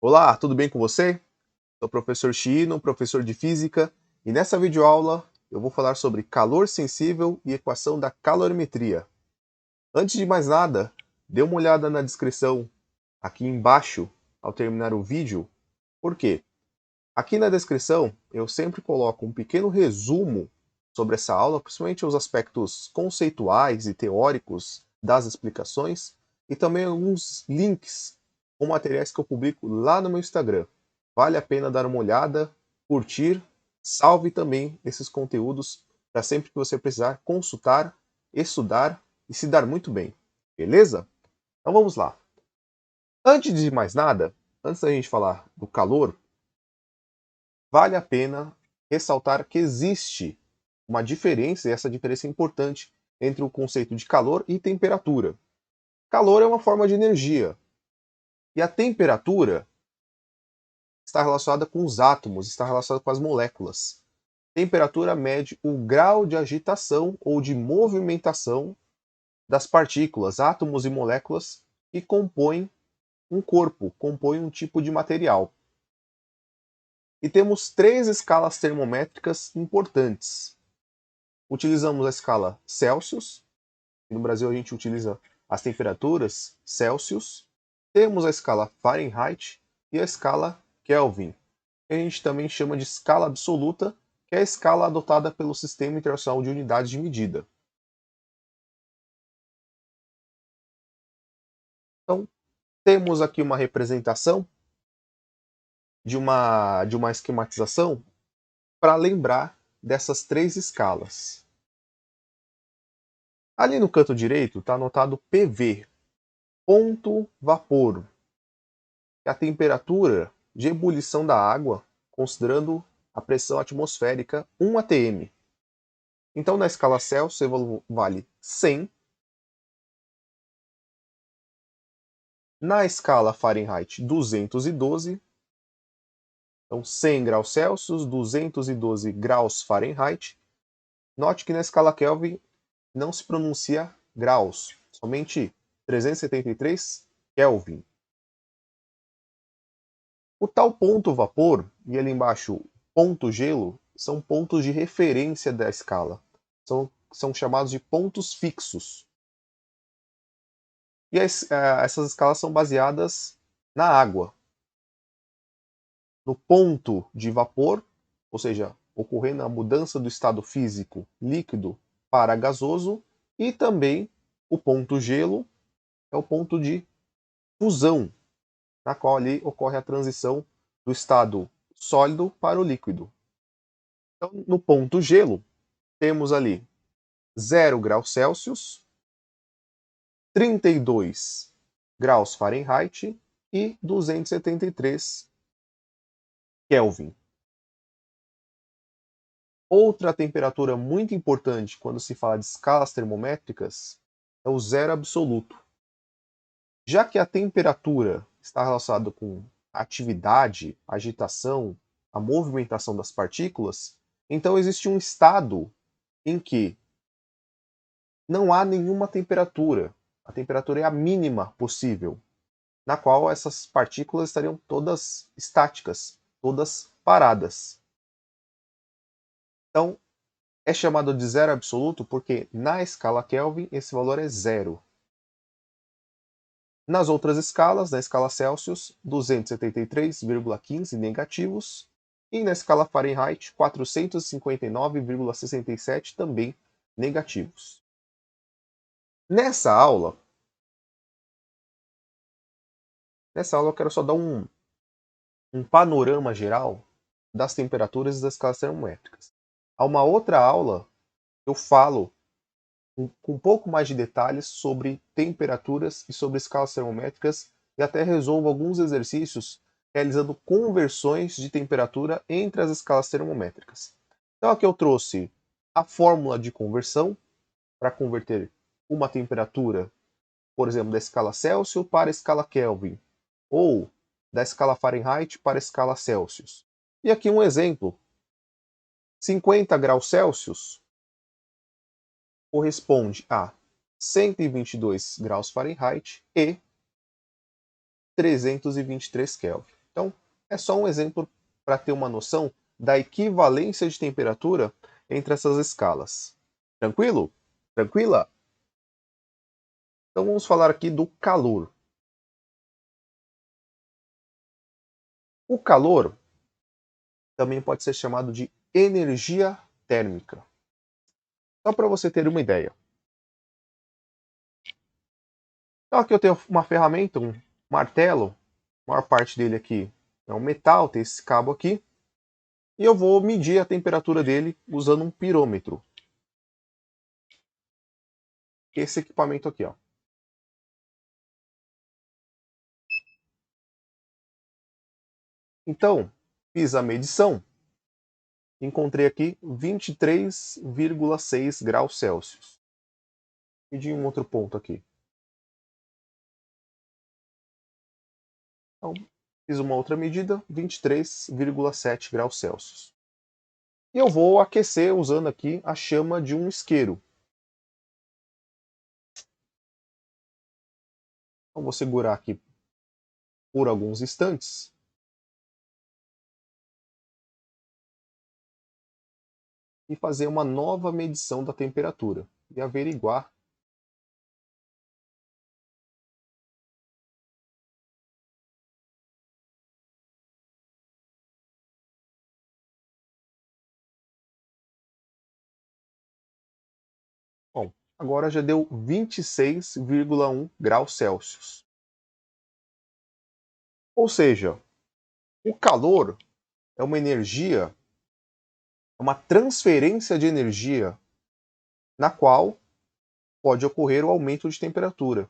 Olá, tudo bem com você? Sou o professor Chino, professor de Física, e nessa videoaula eu vou falar sobre calor sensível e equação da calorimetria. Antes de mais nada, dê uma olhada na descrição aqui embaixo ao terminar o vídeo. Por quê? Aqui na descrição eu sempre coloco um pequeno resumo sobre essa aula, principalmente os aspectos conceituais e teóricos das explicações, e também alguns links com materiais que eu publico lá no meu Instagram. Vale a pena dar uma olhada, curtir, salve também esses conteúdos para sempre que você precisar consultar, estudar e se dar muito bem. Beleza? Então vamos lá. Antes de mais nada, antes da gente falar do calor, vale a pena ressaltar que existe uma diferença, e essa diferença é importante, entre o conceito de calor e temperatura. Calor é uma forma de energia, e a temperatura está relacionada com os átomos, está relacionada com as moléculas. Temperatura mede o grau de agitação ou de movimentação das partículas, átomos e moléculas que compõem um corpo, compõem um tipo de material. E temos três escalas termométricas importantes. Utilizamos a escala Celsius, no Brasil a gente utiliza as temperaturas Celsius. Temos a escala Fahrenheit e a escala Kelvin, que a gente também chama de escala absoluta, que é a escala adotada pelo Sistema Internacional de Unidades de Medida. Então, temos aqui uma representação de uma esquematização para lembrar dessas três escalas. Ali no canto direito está anotado PV, ponto vapor, que é a temperatura de ebulição da água, considerando a pressão atmosférica 1 atm. Então, na escala Celsius, vale 100. Na escala Fahrenheit, 212. Então, 100 graus Celsius, 212 graus Fahrenheit. Note que na escala Kelvin não se pronuncia graus, somente 373 Kelvin. O tal ponto vapor e ali embaixo ponto gelo são pontos de referência da escala. São chamados de pontos fixos. E essas escalas são baseadas na água. No ponto de vapor, ou seja, ocorrendo a mudança do estado físico líquido para gasoso, e também o ponto gelo é o ponto de fusão, na qual ali ocorre a transição do estado sólido para o líquido. Então, no ponto gelo, temos ali 0 graus Celsius, 32 graus Fahrenheit e 273 Kelvin. Outra temperatura muito importante quando se fala de escalas termométricas é o zero absoluto. Já que a temperatura está relacionada com a atividade, a agitação, a movimentação das partículas, então existe um estado em que não há nenhuma temperatura. A temperatura é a mínima possível, na qual essas partículas estariam todas estáticas, todas paradas. Então, é chamado de zero absoluto porque na escala Kelvin esse valor é zero. Nas outras escalas, na escala Celsius, 273,15 negativos, e na escala Fahrenheit, 459,67 também negativos. Nessa aula eu quero só dar um panorama geral das temperaturas e das escalas termométricas. Há uma outra aula eu falo com um pouco mais de detalhes sobre temperaturas e sobre escalas termométricas e até resolvo alguns exercícios realizando conversões de temperatura entre as escalas termométricas. Então aqui eu trouxe a fórmula de conversão para converter uma temperatura, por exemplo, da escala Celsius para a escala Kelvin, ou da escala Fahrenheit para a escala Celsius. E aqui um exemplo: 50 graus Celsius corresponde a 122 graus Fahrenheit e 323 Kelvin. Então, é só um exemplo para ter uma noção da equivalência de temperatura entre essas escalas. Tranquilo? Tranquila? Então vamos falar aqui do calor. O calor também pode ser chamado de energia térmica. Só para você ter uma ideia. Então aqui eu tenho uma ferramenta, um martelo, a maior parte dele aqui é um metal, tem esse cabo aqui, e eu vou medir a temperatura dele usando um pirômetro. Esse equipamento aqui, ó. Então, fiz a medição, encontrei aqui 23,6 graus Celsius. Medi um outro ponto aqui. Então, fiz uma outra medida, 23,7 graus Celsius. E eu vou aquecer usando aqui a chama de um isqueiro. Então, vou segurar aqui por alguns instantes. E fazer uma nova medição da temperatura. E averiguar. Bom, agora já deu 26,1 graus Celsius. Ou seja, o calor é uma energia, é uma transferência de energia na qual pode ocorrer o aumento de temperatura.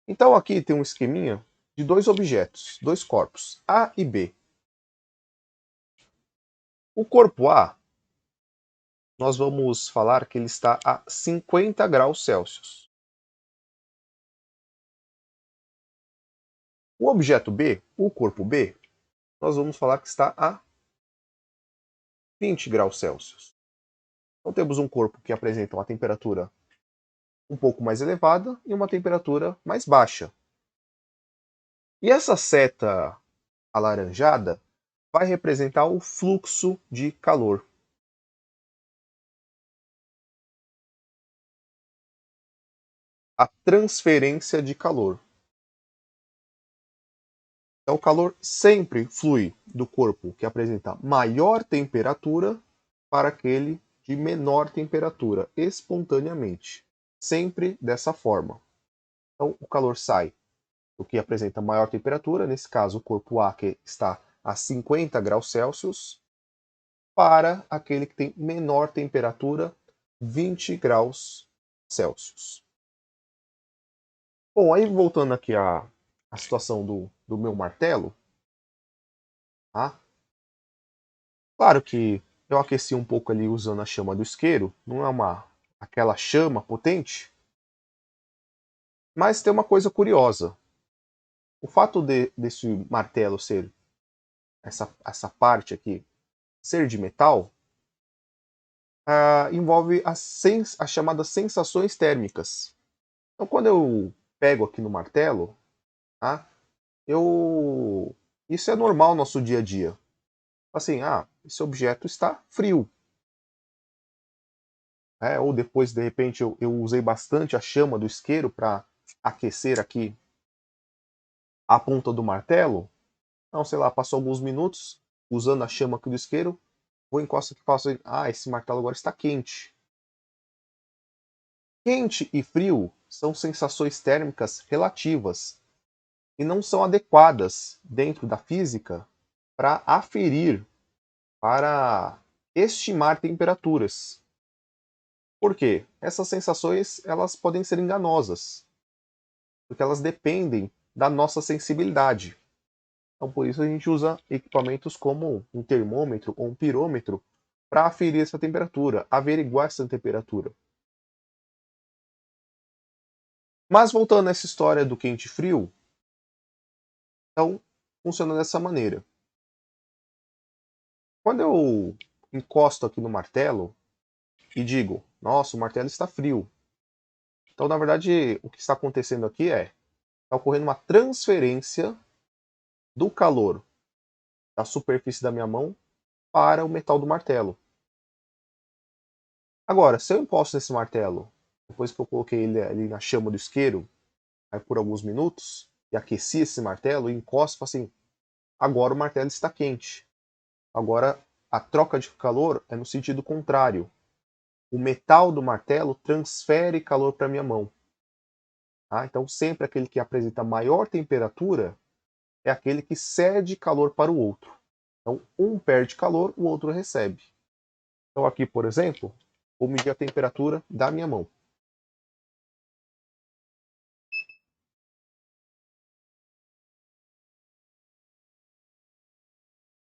Então aqui tem um esqueminha de dois objetos, dois corpos, A e B. O corpo A, nós vamos falar que ele está a 50 graus Celsius. O objeto B, o corpo B, nós vamos falar que está a 20 graus Celsius. Então temos um corpo que apresenta uma temperatura um pouco mais elevada e uma temperatura mais baixa. E essa seta alaranjada vai representar o fluxo de calor. A transferência de calor. Então, o calor sempre flui do corpo que apresenta maior temperatura para aquele de menor temperatura, espontaneamente. Sempre dessa forma. Então, o calor sai do que apresenta maior temperatura, nesse caso, o corpo A, que está a 50 graus Celsius, para aquele que tem menor temperatura, 20 graus Celsius. Bom, aí voltando aqui à situação do meu martelo, tá? Claro que eu aqueci um pouco ali usando a chama do isqueiro, não é aquela chama potente, mas tem uma coisa curiosa. O fato desse martelo ser, essa parte aqui, ser de metal, envolve as chamadas sensações térmicas. Então quando eu pego aqui no martelo, tá? Isso é normal no nosso dia a dia. Assim, esse objeto está frio. Ou depois, de repente, eu usei bastante a chama do isqueiro para aquecer aqui a ponta do martelo. Então, sei lá, passou alguns minutos usando a chama aqui do isqueiro, vou encosto aqui e falo assim, esse martelo agora está quente. Quente e frio são sensações térmicas relativas e não são adequadas dentro da física para aferir, para estimar temperaturas. Por quê? Essas sensações elas podem ser enganosas, porque elas dependem da nossa sensibilidade. Então, por isso a gente usa equipamentos como um termômetro ou um pirômetro para aferir essa temperatura, averiguar essa temperatura. Mas voltando a essa história do quente e frio, então funciona dessa maneira. Quando eu encosto aqui no martelo e digo, nossa, o martelo está frio. Então, na verdade, o que está acontecendo aqui está ocorrendo uma transferência do calor da superfície da minha mão para o metal do martelo. Agora, se eu encosto esse martelo, depois que eu coloquei ele ali na chama do isqueiro, aí por alguns minutos, e aqueci esse martelo, e encosto, assim, agora o martelo está quente. Agora, a troca de calor é no sentido contrário. O metal do martelo transfere calor para a minha mão. Tá? Então, sempre aquele que apresenta maior temperatura é aquele que cede calor para o outro. Então, um perde calor, o outro recebe. Então, aqui, por exemplo, vou medir a temperatura da minha mão.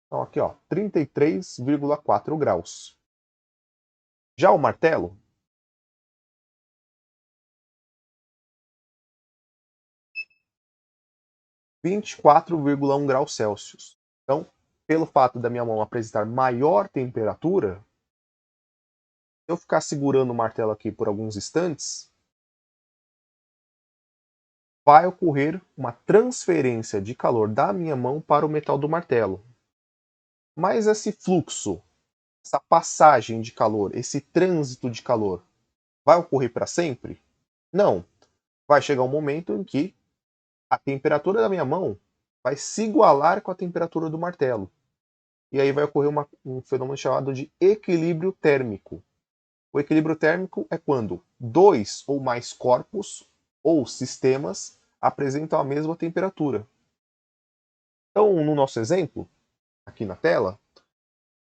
Então, aqui, ó, 33,4 graus. Já o martelo, 24,1 graus Celsius. Então, pelo fato da minha mão apresentar maior temperatura, se eu ficar segurando o martelo aqui por alguns instantes, vai ocorrer uma transferência de calor da minha mão para o metal do martelo. Mas esse fluxo, essa passagem de calor, esse trânsito de calor, vai ocorrer para sempre? Não. Vai chegar um momento em que a temperatura da minha mão vai se igualar com a temperatura do martelo. E aí vai ocorrer um fenômeno chamado de equilíbrio térmico. O equilíbrio térmico é quando dois ou mais corpos ou sistemas apresentam a mesma temperatura. Então, no nosso exemplo, aqui na tela,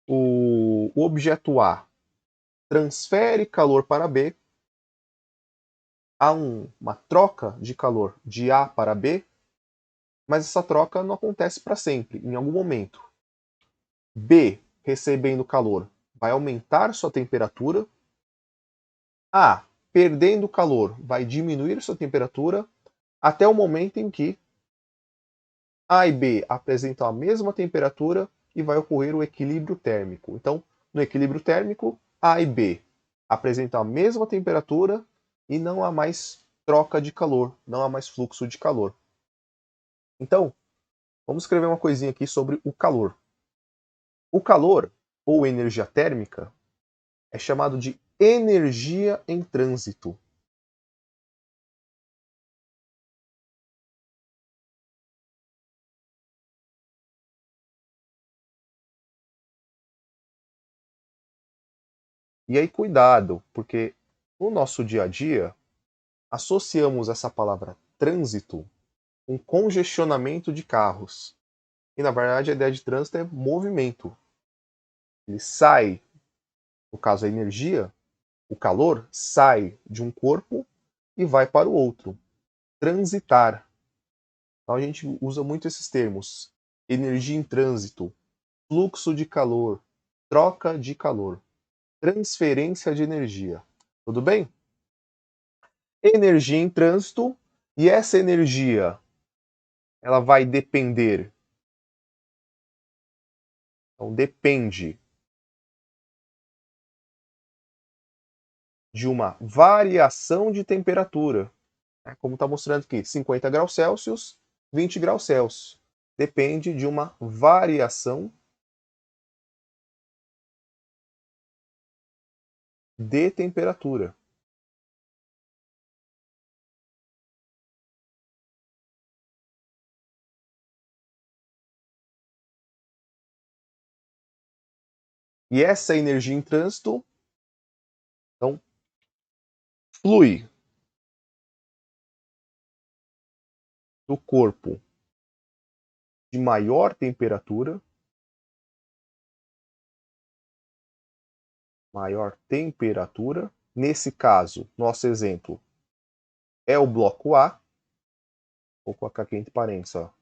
o objeto A transfere calor para B, há uma troca de calor de A para B, mas essa troca não acontece para sempre, em algum momento. B, recebendo calor, vai aumentar sua temperatura. A, perdendo calor, vai diminuir sua temperatura até o momento em que A e B apresentam a mesma temperatura e vai ocorrer o equilíbrio térmico. Então, no equilíbrio térmico, A e B apresentam a mesma temperatura e não há mais troca de calor, não há mais fluxo de calor. Então, vamos escrever uma coisinha aqui sobre o calor. O calor, ou energia térmica, é chamado de energia em trânsito. E aí, cuidado, porque no nosso dia a dia, associamos essa palavra trânsito com congestionamento de carros. E na verdade, a ideia de trânsito é movimento. Ele sai, no caso a energia, o calor sai de um corpo e vai para o outro. Transitar. Então a gente usa muito esses termos: energia em trânsito, fluxo de calor, troca de calor, transferência de energia. Tudo bem? Energia em trânsito, e essa energia ela vai depender. Então depende de uma variação de temperatura, né? Como está mostrando aqui, 50 graus Celsius, 20 graus Celsius. Depende de uma variação de temperatura. E essa energia em trânsito, então, flui do corpo de maior temperatura. Nesse caso, nosso exemplo é o bloco A. Vou colocar aqui entre parênteses. Ó.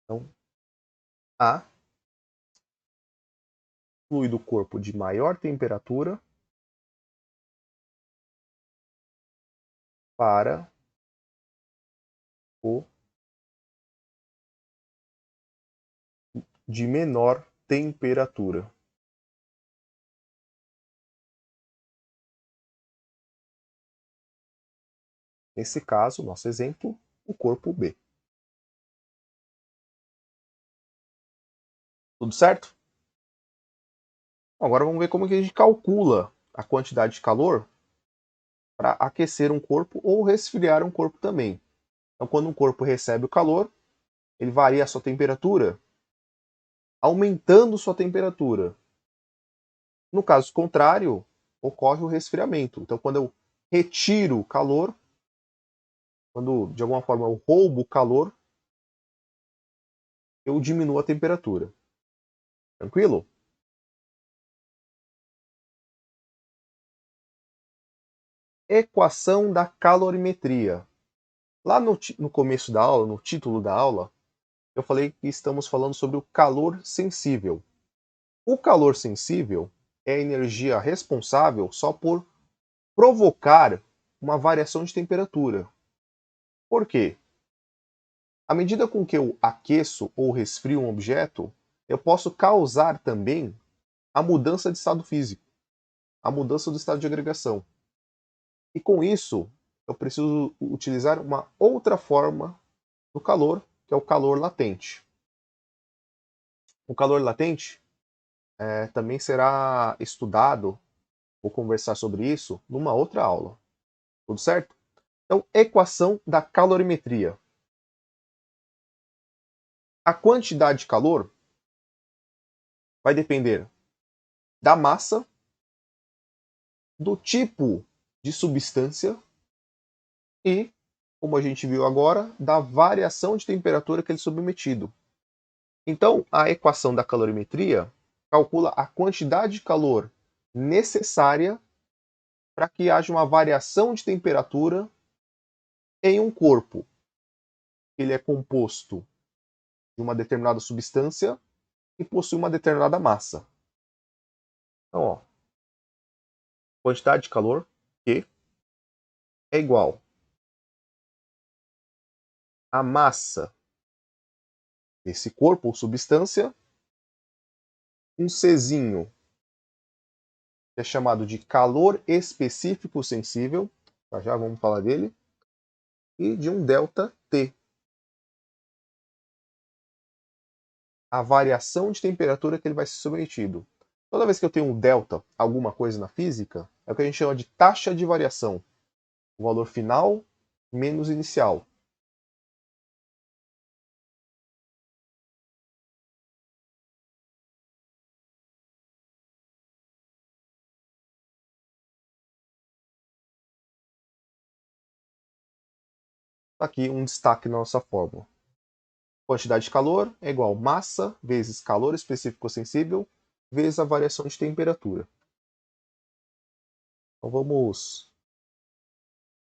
Então, A flui do corpo de maior temperatura para o de menor temperatura. Nesse caso, nosso exemplo, o corpo B. Tudo certo? Agora vamos ver como que a gente calcula a quantidade de calor para aquecer um corpo ou resfriar um corpo também. Então, quando um corpo recebe o calor, ele varia a sua temperatura, aumentando sua temperatura. No caso contrário, ocorre o resfriamento. Então, quando eu retiro o calor, quando de alguma forma eu roubo o calor, eu diminuo a temperatura. Tranquilo? Equação da calorimetria. Lá no começo da aula, no título da aula, eu falei que estamos falando sobre o calor sensível. O calor sensível é a energia responsável só por provocar uma variação de temperatura. Por quê? À medida com que eu aqueço ou resfrio um objeto, eu posso causar também a mudança de estado físico, a mudança do estado de agregação. E com isso, eu preciso utilizar uma outra forma do calor, que é o calor latente. O calor latente também será estudado, vou conversar sobre isso, numa outra aula. Tudo certo? Então, equação da calorimetria. A quantidade de calor vai depender da massa, do tipo de substância e, como a gente viu agora, da variação de temperatura que ele é submetido. Então, a equação da calorimetria calcula a quantidade de calor necessária para que haja uma variação de temperatura em um corpo. Ele é composto de uma determinada substância e possui uma determinada massa. Então, ó, quantidade de calor, Q, é igual a massa desse corpo ou substância, um Czinho, que é chamado de calor específico sensível, já vamos falar dele, e de um ΔT, a variação de temperatura que ele vai ser submetido. Toda vez que eu tenho um delta, alguma coisa na física, é o que a gente chama de taxa de variação. O valor final menos inicial. Aqui um destaque na nossa fórmula. Quantidade de calor é igual a massa vezes calor específico sensível vezes a variação de temperatura. Então vamos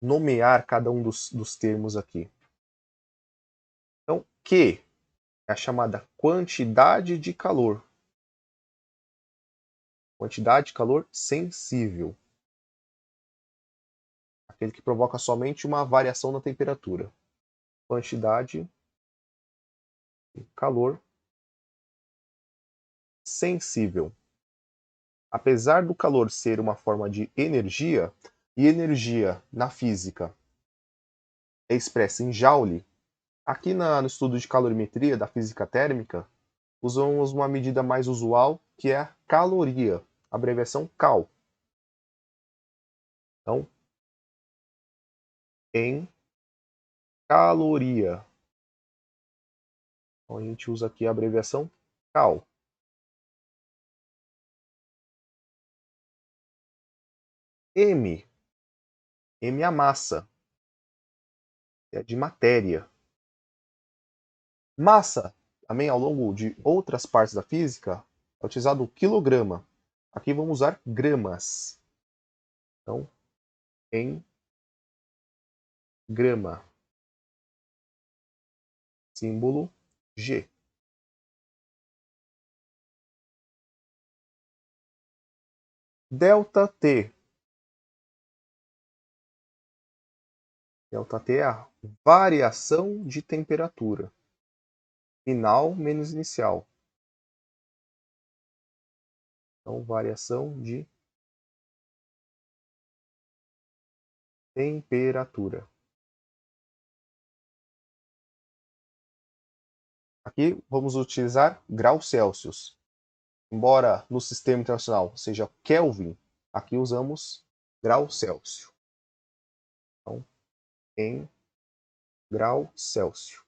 nomear cada um dos termos aqui. Então, Q é a chamada quantidade de calor. Quantidade de calor sensível. Aquele que provoca somente uma variação na temperatura. Quantidade de calor sensível. Apesar do calor ser uma forma de energia, e energia na física é expressa em Joule, aqui no estudo de calorimetria da física térmica, usamos uma medida mais usual, que é a caloria, abreviação Cal. Então, em caloria. Então, a gente usa aqui a abreviação Cal. M. M é a massa. É de matéria. Massa, também ao longo de outras partes da física, é utilizado o quilograma. Aqui vamos usar gramas. Então, em grama. Símbolo G. Delta T. Delta T é a variação de temperatura. Final menos inicial. Então, variação de temperatura. Aqui vamos utilizar graus Celsius. Embora no sistema internacional seja Kelvin, aqui usamos grau Celsius. Então, em grau Celsius.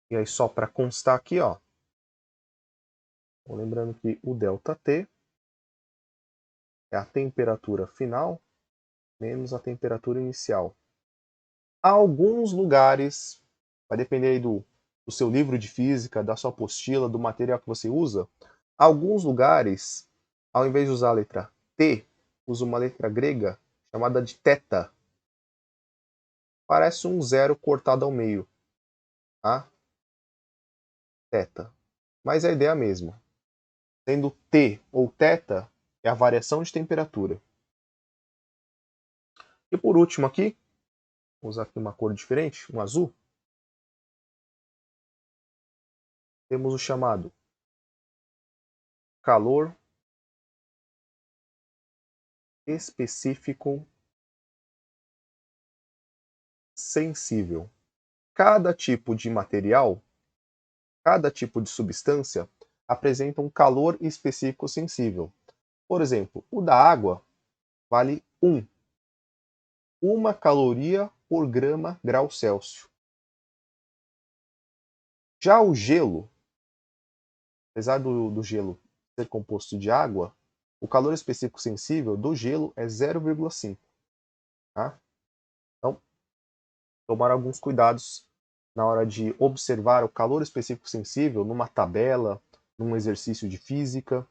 E aí, só para constar aqui, ó. Lembrando que o ΔT é a temperatura final menos a temperatura inicial. Alguns lugares, vai depender aí do seu livro de física, da sua apostila, do material que você usa, alguns lugares, ao invés de usar a letra T, usa uma letra grega chamada de θ. Parece um zero cortado ao meio, tá? Θ. Mas a ideia é a mesma. Sendo T ou θ, é a variação de temperatura. E por último aqui, vou usar aqui uma cor diferente, um azul. Temos o chamado calor específico sensível. Cada tipo de material, cada tipo de substância apresenta um calor específico sensível. Por exemplo, o da água vale 1 caloria por grama grau Celsius. Já o gelo, apesar do gelo ser composto de água, o calor específico sensível do gelo é 0,5. Tá? Então, tomar alguns cuidados na hora de observar o calor específico sensível numa tabela, num exercício de física.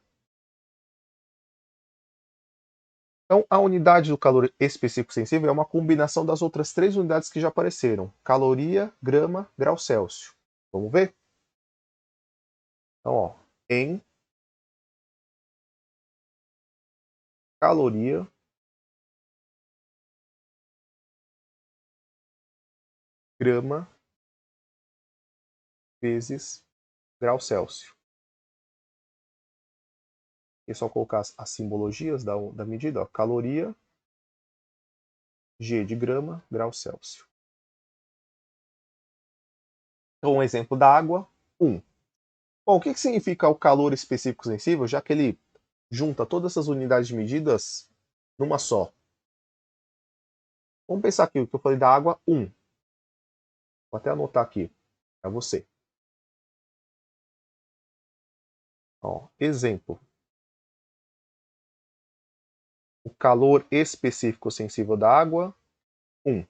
Então, a unidade do calor específico sensível é uma combinação das outras 3 unidades que já apareceram: caloria, grama, grau Celsius. Vamos ver? Então, ó, em caloria grama vezes grau Celsius. É só colocar as simbologias da medida. Ó. Caloria, G de grama, grau Celsius. Então, um exemplo da água, 1. Bom, o que significa o calor específico sensível, já que ele junta todas essas unidades de medidas numa só? Vamos pensar aqui o que eu falei da água, 1. Vou até anotar aqui para você. Ó, exemplo. O calor específico sensível da água, 1.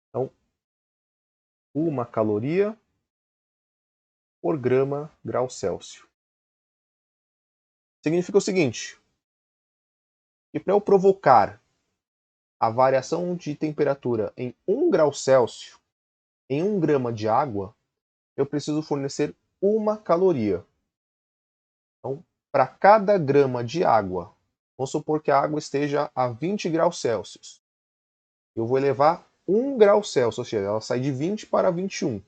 Então, 1 caloria por grama grau Celsius. Significa o seguinte, que para eu provocar a variação de temperatura em 1 grau Celsius em 1 grama de água, eu preciso fornecer 1 caloria. Então, para cada grama de água, vamos supor que a água esteja a 20 graus Celsius. Eu vou elevar 1 grau Celsius, ou seja, ela sai de 20 para 21.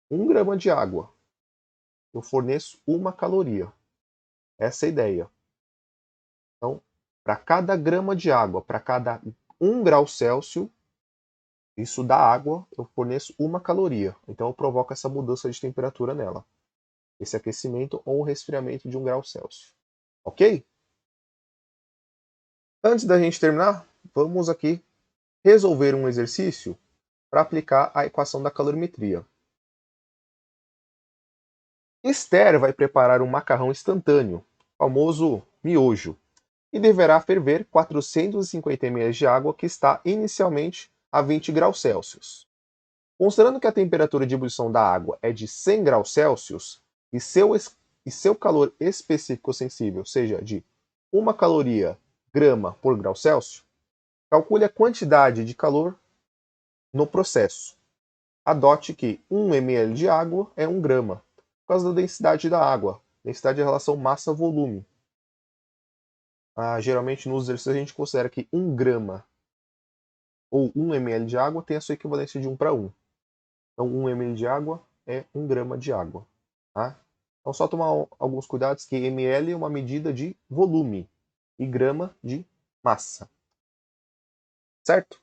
1 grama de água, eu forneço 1 caloria. Essa é a ideia. Então, para cada grama de água, para cada 1 grau Celsius, isso da água, eu forneço 1 caloria. Então, eu provoco essa mudança de temperatura nela. Esse aquecimento ou resfriamento de 1 grau Celsius. Ok? Antes da gente terminar, vamos aqui resolver um exercício para aplicar a equação da calorimetria. Esther vai preparar um macarrão instantâneo, famoso miojo, e deverá ferver 450 ml de água que está inicialmente a 20 graus Celsius. Considerando que a temperatura de ebulição da água é de 100 graus Celsius e seu calor específico sensível seja de 1 caloria grama por grau Celsius, calcule a quantidade de calor no processo. Adote que 1 ml de água é 1 grama, por causa da densidade da água, densidade em relação massa-volume. Geralmente nos exercícios a gente considera que 1 grama ou 1 ml de água tem a sua equivalência de 1 para 1. Então 1 ml de água é 1 grama de água. Tá? Então, só tomar alguns cuidados que ml é uma medida de volume e grama de massa. Certo?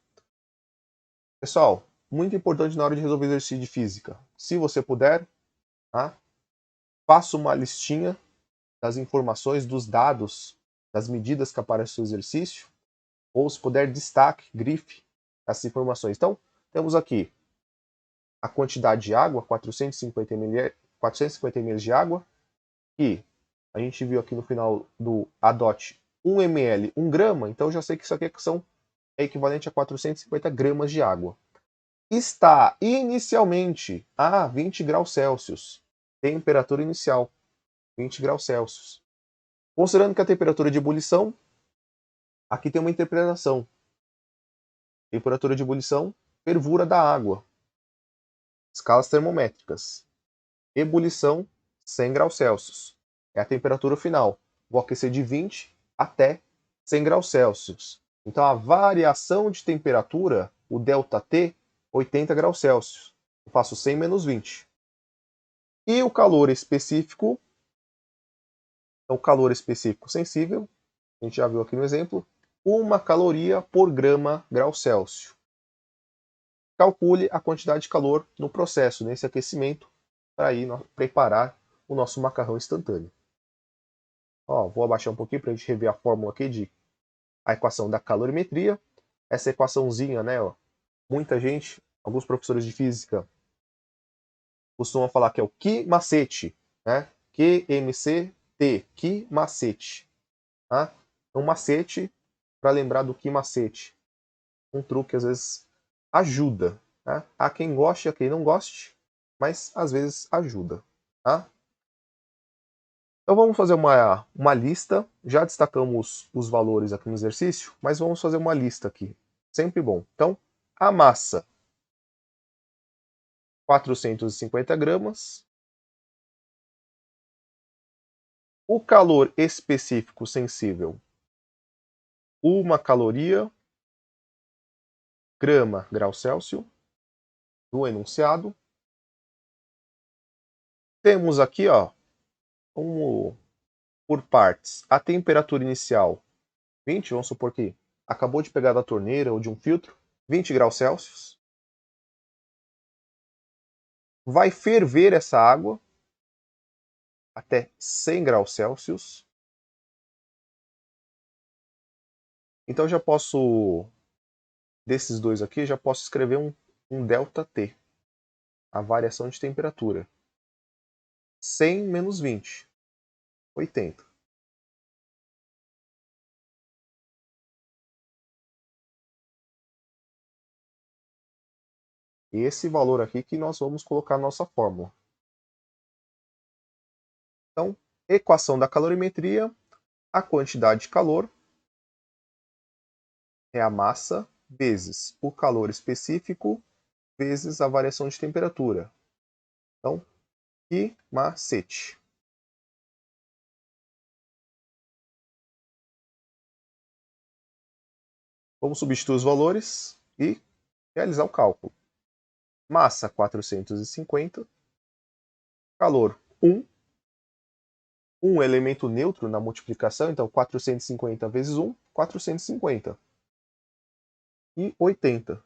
Pessoal, muito importante na hora de resolver exercício de física. Se você puder, tá? Faça uma listinha das informações, dos dados, das medidas que aparecem no exercício, ou se puder, destaque, grife essas informações. Então, temos aqui a quantidade de água, 450 ml de água, que a gente viu aqui no final do ADOT 1 ml, 1 grama, então eu já sei que isso aqui é equivalente a 450 gramas de água. Está inicialmente a 20 graus Celsius, temperatura inicial, 20 graus Celsius. Considerando que a temperatura de ebulição, aqui tem uma interpretação. Temperatura de ebulição, fervura da água. Escalas termométricas. Ebulição, 100 graus Celsius. É a temperatura final. Vou aquecer de 20 até 100 graus Celsius. Então a variação de temperatura, o ΔT, 80 graus Celsius. Eu faço 100 menos 20. E o calor específico, então o calor específico sensível, a gente já viu aqui no exemplo, 1 caloria por grama grau Celsius. Calcule a quantidade de calor no processo, nesse aquecimento, para aí preparar o nosso macarrão instantâneo. Ó, vou abaixar um pouquinho para a gente rever a fórmula aqui de a equação da calorimetria. Essa equaçãozinha, né? Ó, muita gente, alguns professores de física, costumam falar que é o que macete, né? QMCT, que macete. Tá? Um macete para lembrar do que macete. Um truque às vezes ajuda. Tá? Há quem goste, há quem não goste, mas às vezes ajuda. Tá? Então vamos fazer uma lista. Já destacamos os valores aqui no exercício, mas vamos fazer uma lista aqui. Sempre bom. Então, a massa, 450 gramas. O calor específico sensível, 1 caloria, grama grau Celsius, do enunciado. Temos aqui, ó, por partes, a temperatura inicial, 20, vamos supor que acabou de pegar da torneira ou de um filtro, 20 graus Celsius. Vai ferver essa água até 100 graus Celsius. Então eu já posso, desses dois aqui, já posso escrever um ΔT, a variação de temperatura. 100 menos 20, 80. Esse valor aqui que nós vamos colocar na nossa fórmula. Então, equação da calorimetria, a quantidade de calor é a massa vezes o calor específico vezes a variação de temperatura. Então, que macete. Vamos substituir os valores e realizar o cálculo. Massa 450, calor 1, um elemento neutro na multiplicação, então 450 vezes 1, 450. E 80.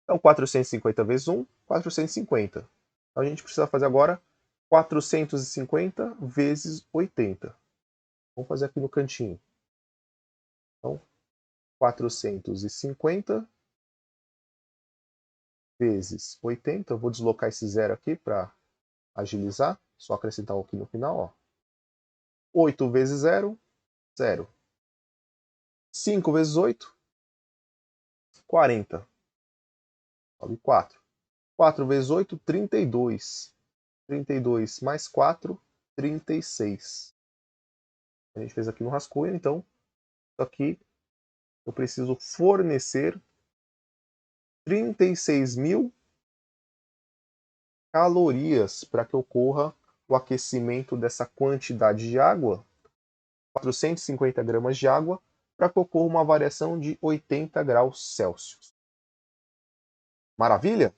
Então 450 vezes 1, 450. Então a gente precisa fazer agora 450 vezes 80. Vamos fazer aqui no cantinho. Então, 450 vezes 80. Eu vou deslocar esse zero aqui para agilizar. Só acrescentar aqui no final. Ó. 8 vezes 0, 0. 5 vezes 8, 40. Sobe 4. 4 vezes 8, 32. 32 mais 4, 36. A gente fez aqui no rascunho, então, isso aqui eu preciso fornecer 36.000 calorias para que ocorra o aquecimento dessa quantidade de água, 450 gramas de água, para que ocorra uma variação de 80 graus Celsius. Maravilha?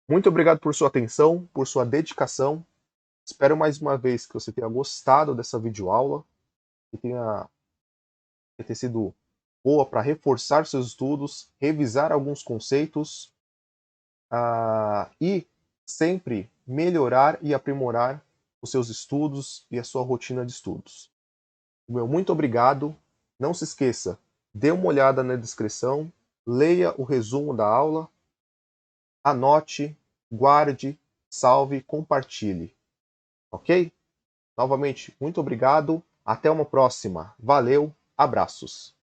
Muito obrigado por sua atenção, por sua dedicação. Espero mais uma vez que você tenha gostado dessa videoaula, que tenha sido boa para reforçar seus estudos, revisar alguns conceitos e sempre melhorar e aprimorar os seus estudos e a sua rotina de estudos. O meu muito obrigado. Não se esqueça, dê uma olhada na descrição, leia o resumo da aula, anote, guarde, salve, compartilhe. Ok? Novamente, muito obrigado. Até uma próxima. Valeu, abraços.